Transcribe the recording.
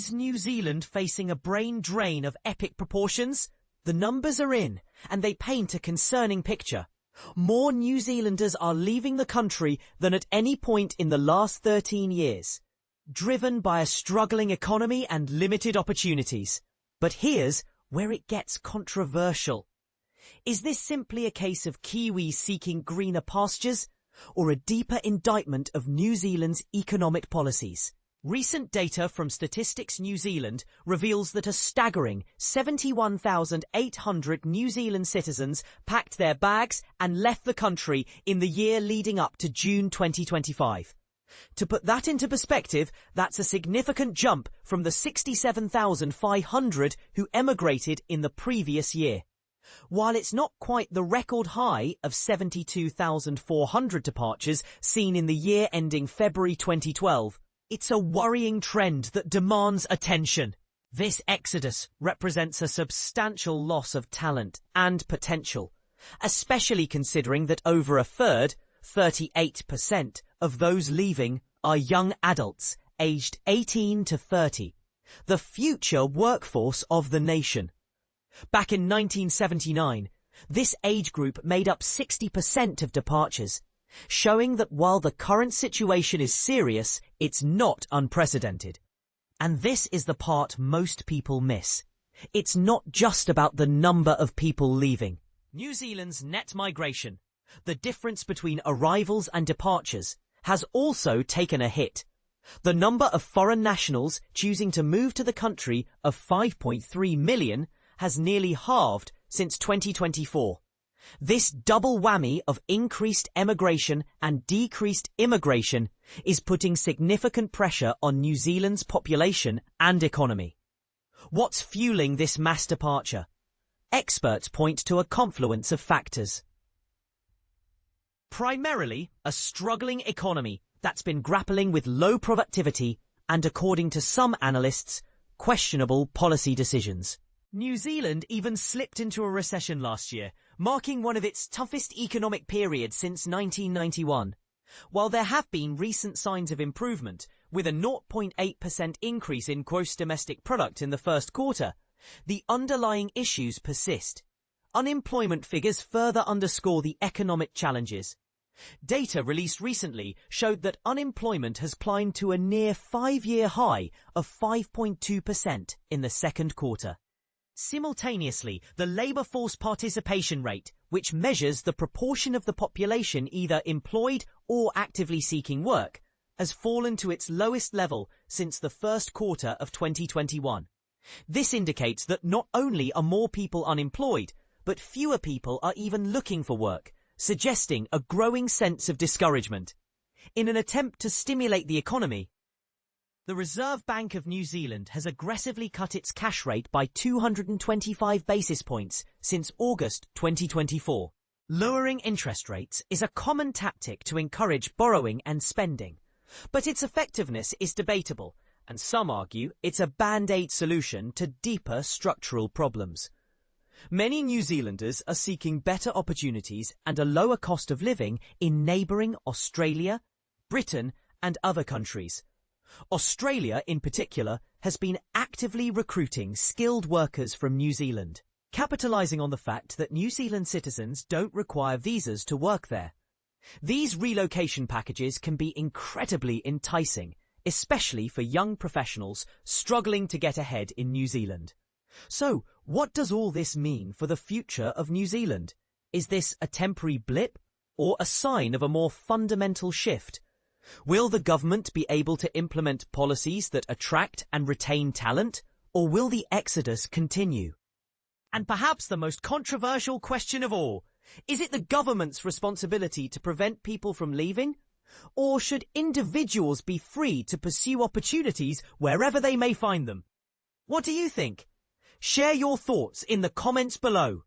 Is New Zealand facing a brain drain of epic proportions? The numbers are in, and they paint a concerning picture. More New Zealanders are leaving the country than at any point in the last 13 years, driven by a struggling economy and limited opportunities. But here's where it gets controversial. Is this simply a case of Kiwis seeking greener pastures, or a deeper indictment of New Zealand's economic policies? Recent data from Statistics New Zealand reveals that a staggering 71,800 New Zealand citizens packed their bags and left the country in the year leading up to June 2025. To put that into perspective, that's a significant jump from the 67,500 who emigrated in the previous year. While it's not quite the record high of 72,400 departures seen in the year ending February 2012, it's a worrying trend that demands attention. This exodus represents a substantial loss of talent and potential, especially considering that over a third, 38%, of those leaving are young adults aged 18 to 30, the future workforce of the nation. Back in 1979, this age group made up 60% of departures, showing that while the current situation is serious, it's not unprecedented. And this is the part most people miss. It's not just about the number of people leaving. New Zealand's net migration, the difference between arrivals and departures, has also taken a hit. The number of foreign nationals choosing to move to the country of 5.3 million has nearly halved since 2024. This double whammy of increased emigration and decreased immigration is putting significant pressure on New Zealand's population and economy. What's fueling this mass departure? Experts point to a confluence of factors. Primarily, a struggling economy that's been grappling with low productivity and, according to some analysts, questionable policy decisions. New Zealand even slipped into a recession last year, marking one of its toughest economic periods since 1991. While there have been recent signs of improvement, with a 0.8% increase in gross domestic product in the first quarter, the underlying issues persist. Unemployment figures further underscore the economic challenges. Data released recently showed that unemployment has climbed to a near 5-year high of 5.2% in the second quarter. Simultaneously, the labour force participation rate, which measures the proportion of the population either employed or actively seeking work, has fallen to its lowest level since the first quarter of 2021. This indicates that not only are more people unemployed, but fewer people are even looking for work, suggesting a growing sense of discouragement. In an attempt to stimulate the economy, the Reserve Bank of New Zealand has aggressively cut its cash rate by 225 basis points since August 2024. Lowering interest rates is a common tactic to encourage borrowing and spending, but its effectiveness is debatable, and some argue it's a band-aid solution to deeper structural problems. Many New Zealanders are seeking better opportunities and a lower cost of living in neighbouring Australia, Britain, and other countries. Australia, in particular, has been actively recruiting skilled workers from New Zealand, capitalising on the fact that New Zealand citizens don't require visas to work there. These relocation packages can be incredibly enticing, especially for young professionals struggling to get ahead in New Zealand. So, what does all this mean for the future of New Zealand? Is this a temporary blip or a sign of a more fundamental shift? Will the government be able to implement policies that attract and retain talent, or will the exodus continue? And perhaps the most controversial question of all, is it the government's responsibility to prevent people from leaving? Or should individuals be free to pursue opportunities wherever they may find them? What do you think? Share your thoughts in the comments below.